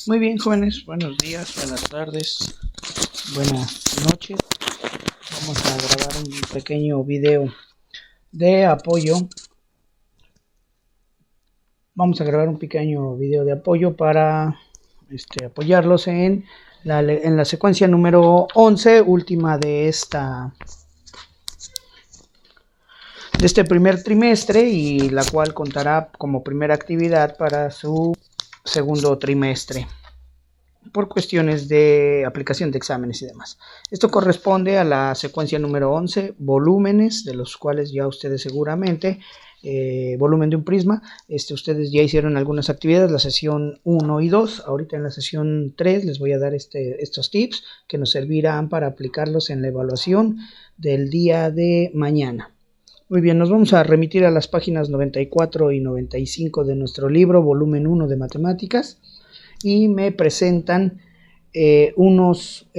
Muy bien, jóvenes, buenos días, buenas tardes, buenas noches. Vamos a grabar un pequeño video de apoyo. Para apoyarlos en la secuencia número 11, última de este primer trimestre, y la cual contará como primera actividad para su segundo trimestre por cuestiones de aplicación de exámenes y demás. Esto corresponde a la secuencia número 11, volúmenes, de los cuales ya ustedes seguramente, volumen de un prisma, ustedes ya hicieron algunas actividades, la sesión 1 y 2, ahorita en la sesión 3 les voy a dar estos tips que nos servirán para aplicarlos en la evaluación del día de mañana. Muy bien, nos vamos a remitir a las páginas 94 y 95 de nuestro libro, volumen 1 de matemáticas, y me presentan unos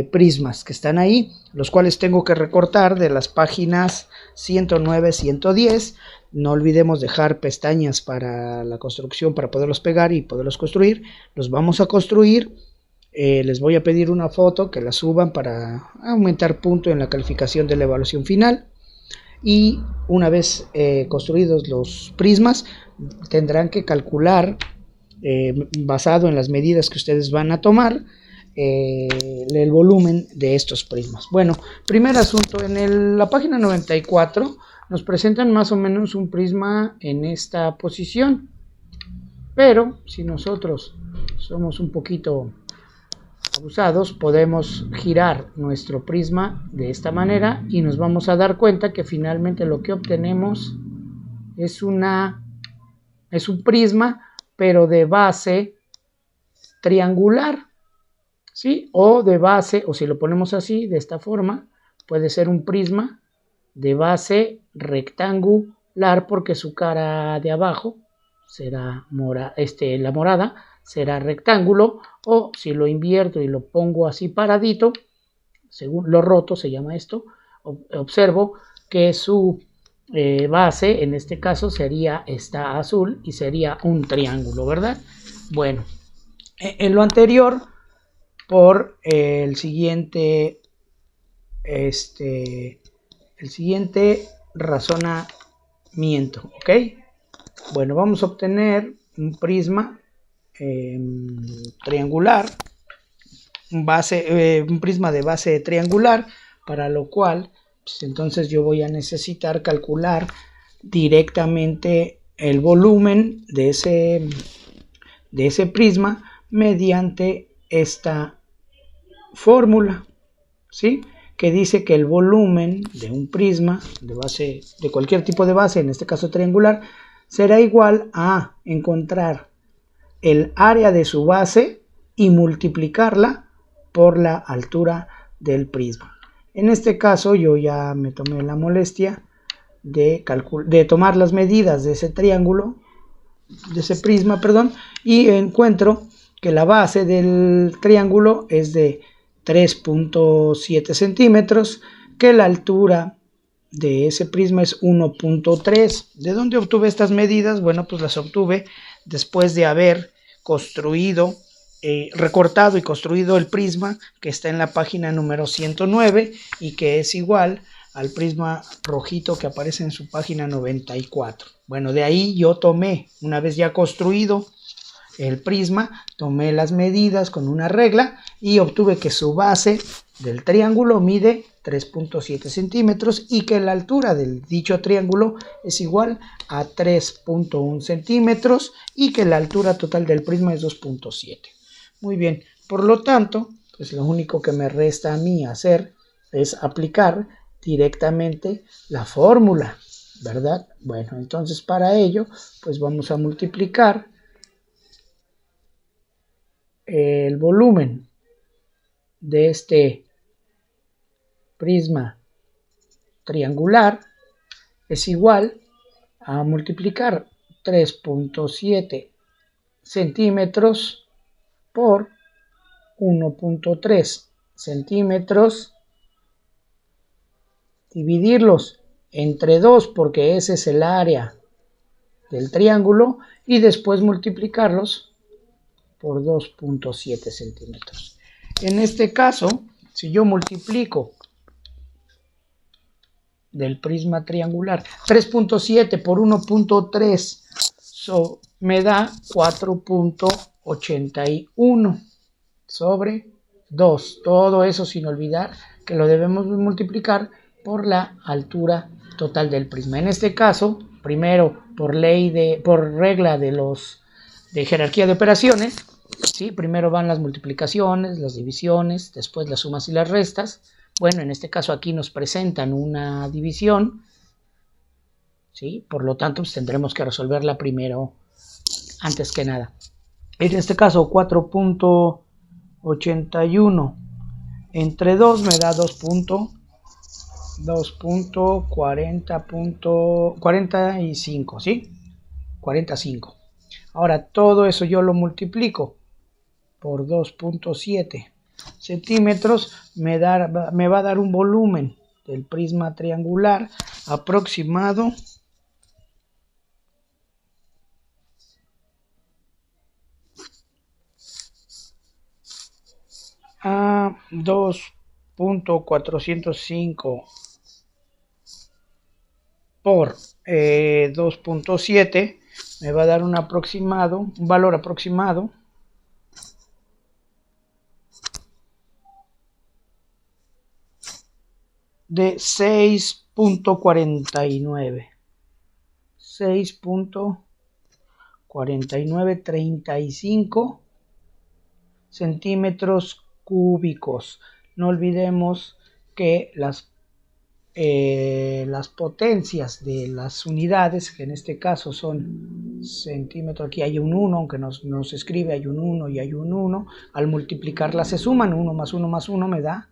prismas que están ahí, los cuales tengo que recortar de las páginas 109, 110. No olvidemos dejar pestañas para la construcción, para poderlos pegar y poderlos construir. Los vamos a construir. Les voy a pedir una foto que la suban para aumentar punto en la calificación de la evaluación final. Y una vez construidos los prismas, tendrán que calcular, basado en las medidas que ustedes van a tomar, el volumen de estos prismas. Bueno, primer asunto, en la página 94 nos presentan más o menos un prisma en esta posición, pero si nosotros somos un poquito abusados, podemos girar nuestro prisma de esta manera y nos vamos a dar cuenta que finalmente lo que obtenemos es un prisma, pero de base triangular, ¿sí? O de base, o si lo ponemos así, de esta forma, puede ser un prisma de base rectangular, porque su cara de abajo será la morada será rectángulo, o si lo invierto y lo pongo así paradito, según lo roto se llama esto, observo que su base en este caso sería esta azul y sería un triángulo, ¿verdad? Bueno, en lo anterior, por el siguiente razonamiento, ¿ok? Bueno, vamos a obtener un prisma triangular, un prisma de base triangular, para lo cual pues entonces yo voy a necesitar calcular directamente el volumen de ese prisma mediante esta fórmula, ¿sí? Que dice que el volumen de un prisma de base, de cualquier tipo de base, en este caso triangular, será igual a encontrar el área de su base y multiplicarla por la altura del prisma. En este caso yo ya me tomé la molestia de tomar las medidas de ese triángulo, de ese prisma, perdón, y encuentro que la base del triángulo es de 3.7 centímetros, que la altura de ese prisma es 1.3. ¿De dónde obtuve estas medidas? Bueno, pues las obtuve después de haber construido, recortado y construido el prisma que está en la página número 109 y que es igual al prisma rojito que aparece en su página 94. Bueno, de ahí yo tomé, una vez ya construido el prisma, tomé las medidas con una regla y obtuve que su base del triángulo mide 3.7 centímetros y que la altura del dicho triángulo es igual a 3.1 centímetros y que la altura total del prisma es 2.7. Muy bien, por lo tanto, pues lo único que me resta a mí hacer es aplicar directamente la fórmula, ¿verdad? Bueno, entonces para ello, pues vamos a multiplicar el volumen de este prisma triangular es igual a multiplicar 3.7 centímetros por 1.3 centímetros, dividirlos entre 2 porque ese es el área del triángulo y después multiplicarlos por 2.7 centímetros. En este caso, si yo multiplico del prisma triangular 3.7 por 1.3, me da 4.81 sobre 2. Todo eso sin olvidar que lo debemos multiplicar por la altura total del prisma. En este caso, primero por regla de jerarquía de operaciones, ¿sí? Primero van las multiplicaciones, las divisiones, después las sumas y las restas. Bueno, en este caso aquí nos presentan una división, ¿sí? Por lo tanto, pues tendremos que resolverla primero, antes que nada. En este caso, 4.81 entre 2 me da 2.40.45, ¿sí? 45. Ahora, todo eso yo lo multiplico por 2.7 centímetros, me va a dar un volumen del prisma triangular aproximado a 2.405 por 2.7, me va a dar un valor aproximado de 6.4935 centímetros cúbicos. No olvidemos que las potencias de las unidades, que en este caso son centímetros, aquí hay un 1, aunque nos escribe hay un 1 y hay un 1, al multiplicarlas se suman, 1 más 1 más 1 me da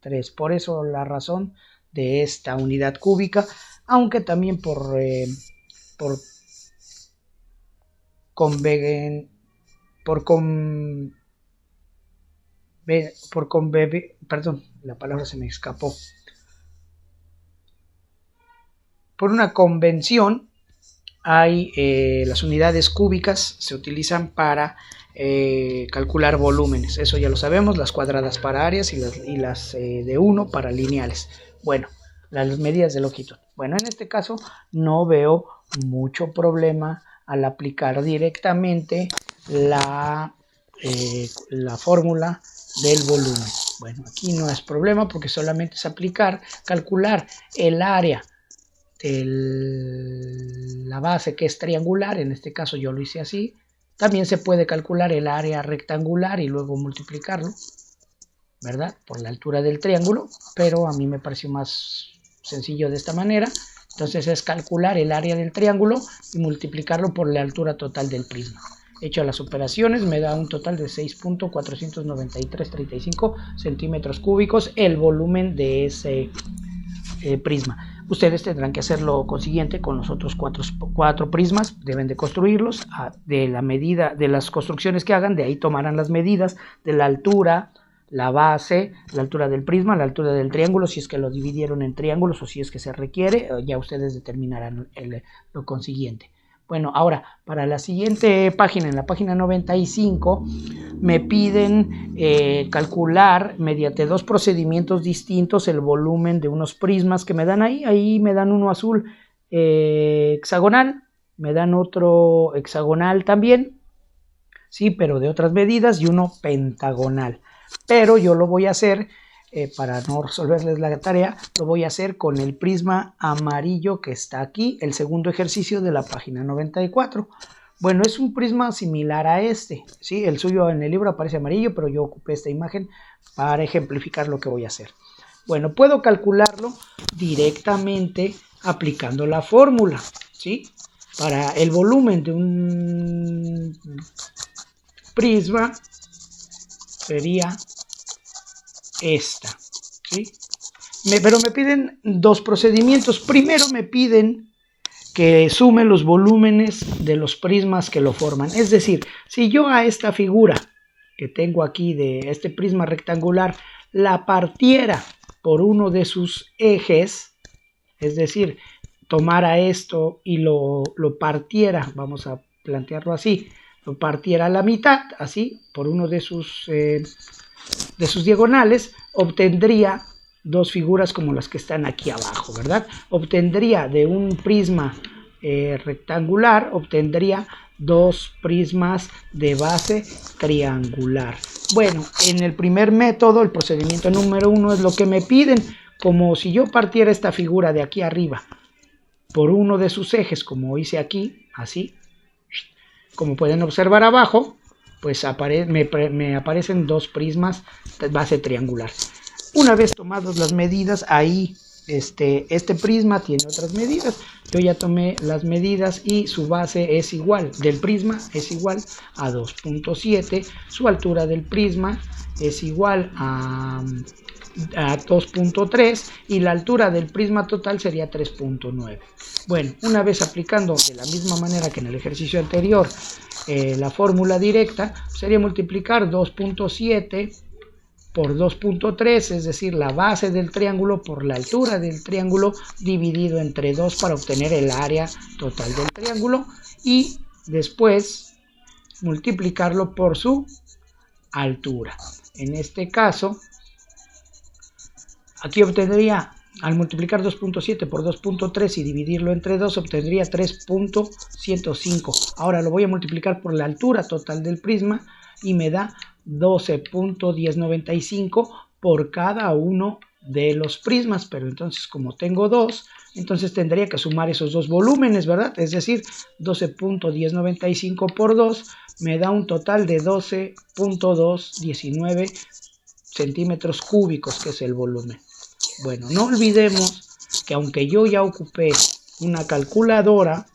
3, por eso la razón de esta unidad cúbica, aunque también perdón, la palabra se me escapó. Por una convención, las unidades cúbicas se utilizan para calcular volúmenes. Eso ya lo sabemos, las cuadradas para áreas y las de 1 para lineales. Bueno, las medidas de longitud. Bueno, en este caso no veo mucho problema al aplicar directamente la fórmula del volumen. Bueno, aquí no es problema porque solamente es calcular el área de la base, que es triangular. En este caso yo lo hice así. También se puede calcular el área rectangular y luego multiplicarlo, ¿verdad?, por la altura del triángulo, pero a mí me pareció más sencillo de esta manera. Entonces es calcular el área del triángulo y multiplicarlo por la altura total del prisma. Hecho las operaciones, me da un total de 6.49335 centímetros cúbicos el volumen de ese prisma. Ustedes tendrán que hacer lo consiguiente con los otros cuatro prismas. Deben de construirlos de la medida de las construcciones que hagan. De ahí tomarán las medidas de la altura, la base, la altura del prisma, la altura del triángulo, si es que lo dividieron en triángulos o si es que se requiere. Ya ustedes determinarán lo consiguiente. Bueno, ahora para la siguiente página, en la página 95, me piden calcular mediante dos procedimientos distintos el volumen de unos prismas que me dan ahí. Ahí me dan uno azul hexagonal, me dan otro hexagonal también, sí, pero de otras medidas, y uno pentagonal. Pero yo lo voy a hacer, para no resolverles la tarea, lo voy a hacer con el prisma amarillo que está aquí, el segundo ejercicio de la página 94. Bueno, es un prisma similar a este, ¿sí? El suyo en el libro aparece amarillo, pero yo ocupé esta imagen para ejemplificar lo que voy a hacer. Bueno, puedo calcularlo directamente aplicando la fórmula, ¿sí? Para el volumen de un prisma sería esta, ¿sí? Pero me piden dos procedimientos. Primero me piden que sume los volúmenes de los prismas que lo forman. Es decir, si yo a esta figura que tengo aquí de este prisma rectangular la partiera por uno de sus ejes, es decir, tomara esto y lo partiera, vamos a plantearlo así, lo partiera a la mitad, así, por uno de sus diagonales, obtendría dos figuras como las que están aquí abajo, ¿verdad? Obtendría de un prisma rectangular, obtendría dos prismas de base triangular. Bueno, en el primer método, el procedimiento número 1 es lo que me piden, como si yo partiera esta figura de aquí arriba por uno de sus ejes, como hice aquí, así, como pueden observar abajo, pues me aparecen dos prismas de base triangular. Una vez tomadas las medidas, ahí este prisma tiene otras medidas. Yo ya tomé las medidas y su base es igual, del prisma es igual a 2.7, su altura del prisma es igual a 2.3 y la altura del prisma total sería 3.9. Bueno, una vez aplicando de la misma manera que en el ejercicio anterior la fórmula directa, sería multiplicar 2.7 por 2.3, es decir, la base del triángulo por la altura del triángulo dividido entre 2 para obtener el área total del triángulo y después multiplicarlo por su altura. En este caso, aquí obtendría, al multiplicar 2.7 por 2.3 y dividirlo entre 2, obtendría 3.105. Ahora lo voy a multiplicar por la altura total del prisma y me da 12.1095 por cada uno de los prismas, pero entonces como tengo dos, entonces tendría que sumar esos dos volúmenes, ¿verdad? Es decir, 12.1095 por 2 me da un total de 12.219 centímetros cúbicos, que es el volumen. Bueno, no olvidemos que aunque yo ya ocupé una calculadora,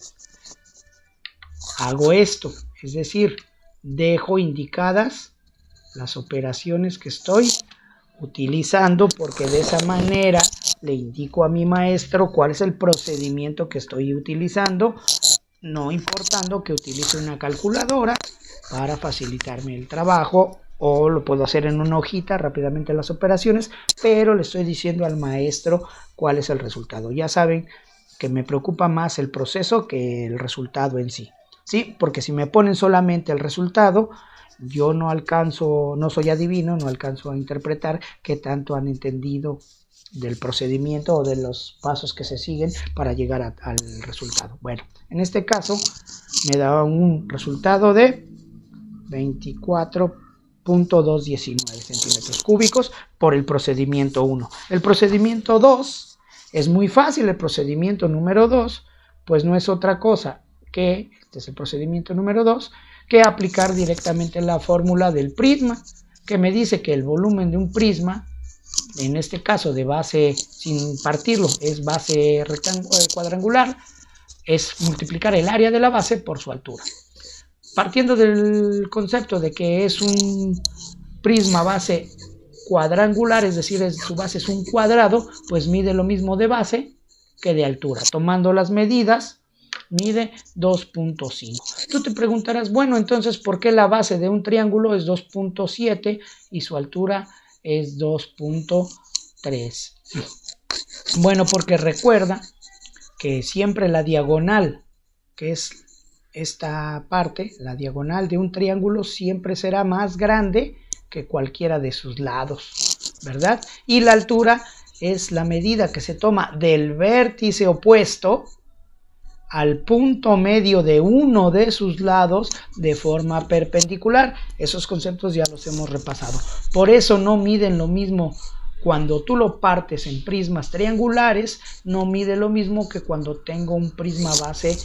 hago esto, es decir, dejo indicadas las operaciones que estoy utilizando, porque de esa manera le indico a mi maestro cuál es el procedimiento que estoy utilizando, no importando que utilice una calculadora para facilitarme el trabajo, o lo puedo hacer en una hojita rápidamente las operaciones, pero le estoy diciendo al maestro cuál es el resultado. Ya saben que me preocupa más el proceso que el resultado en sí. Sí, porque si me ponen solamente el resultado, yo no alcanzo, no soy adivino, no alcanzo a interpretar qué tanto han entendido del procedimiento o de los pasos que se siguen para llegar al resultado. Bueno, en este caso me da un resultado de 24.219 centímetros cúbicos por el procedimiento 1. El procedimiento 2 es muy fácil. El procedimiento número 2 pues no es otra cosa que, este es el procedimiento número 2, que aplicar directamente la fórmula del prisma, que me dice que el volumen de un prisma, en este caso de base, sin partirlo, es base cuadrangular, es multiplicar el área de la base por su altura. Partiendo del concepto de que es un prisma base cuadrangular, es decir, su base es un cuadrado, pues mide lo mismo de base que de altura. Tomando las medidas, mide 2.5. Tú te preguntarás, bueno, entonces, ¿por qué la base de un triángulo es 2.7 y su altura es 2.3? Bueno, porque recuerda que siempre la diagonal, que es esta parte, la diagonal de un triángulo, siempre será más grande que cualquiera de sus lados, ¿verdad? Y la altura es la medida que se toma del vértice opuesto al punto medio de uno de sus lados de forma perpendicular. Esos conceptos ya los hemos repasado. Por eso no miden lo mismo cuando tú lo partes en prismas triangulares, no mide lo mismo que cuando tengo un prisma base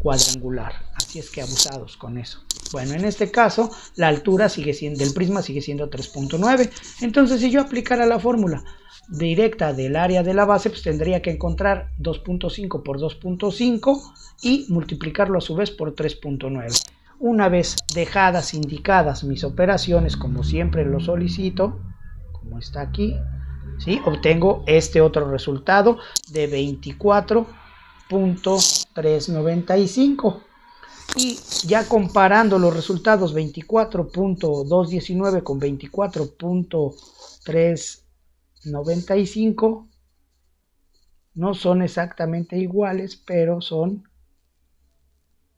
cuadrangular. Así es que abusados con eso. Bueno, en este caso la altura del prisma sigue siendo 3.9. Entonces, si yo aplicara la fórmula directa del área de la base, pues tendría que encontrar 2.5 por 2.5 y multiplicarlo a su vez por 3.9. Una vez dejadas indicadas mis operaciones, como siempre lo solicito, como está aquí, ¿sí? Obtengo este otro resultado de 24.395. Y ya comparando los resultados 24.219 con 24.395, no son exactamente iguales, pero son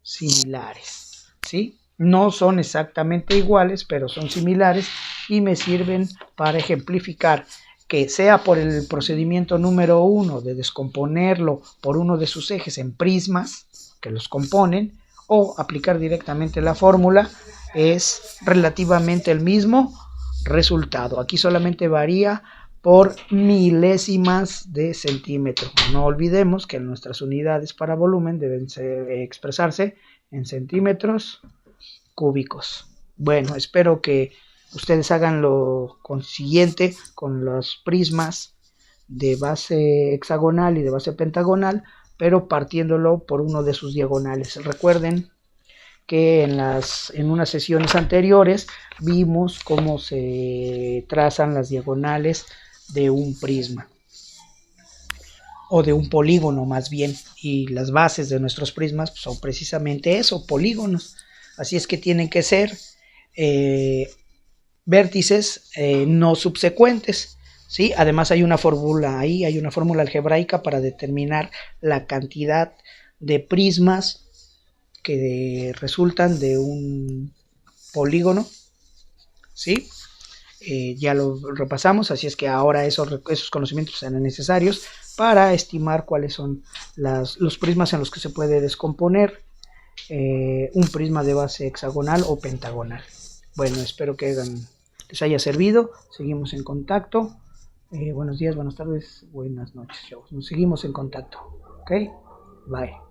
similares, ¿sí? No son exactamente iguales, pero son similares y me sirven para ejemplificar que sea por el procedimiento número 1 de descomponerlo por uno de sus ejes en prismas que los componen, o aplicar directamente la fórmula, es relativamente el mismo resultado. Aquí solamente varía por milésimas de centímetro. No olvidemos que nuestras unidades para volumen deben expresarse en centímetros cúbicos. Bueno, espero que ustedes hagan lo consiguiente con los prismas de base hexagonal y de base pentagonal, pero partiéndolo por uno de sus diagonales. Recuerden que en unas sesiones anteriores vimos cómo se trazan las diagonales de un prisma, o de un polígono más bien, y las bases de nuestros prismas son precisamente eso, polígonos. Así es que tienen que ser vértices no subsecuentes, ¿sí? Además hay una fórmula ahí, hay una fórmula algebraica para determinar la cantidad de prismas que resultan de un polígono, ¿sí? Ya lo repasamos, así es que ahora esos conocimientos serán necesarios para estimar cuáles son los prismas en los que se puede descomponer un prisma de base hexagonal o pentagonal. Bueno, espero que les haya servido. Seguimos en contacto. Buenos días, buenas tardes, buenas noches. Nos seguimos en contacto. Ok, bye.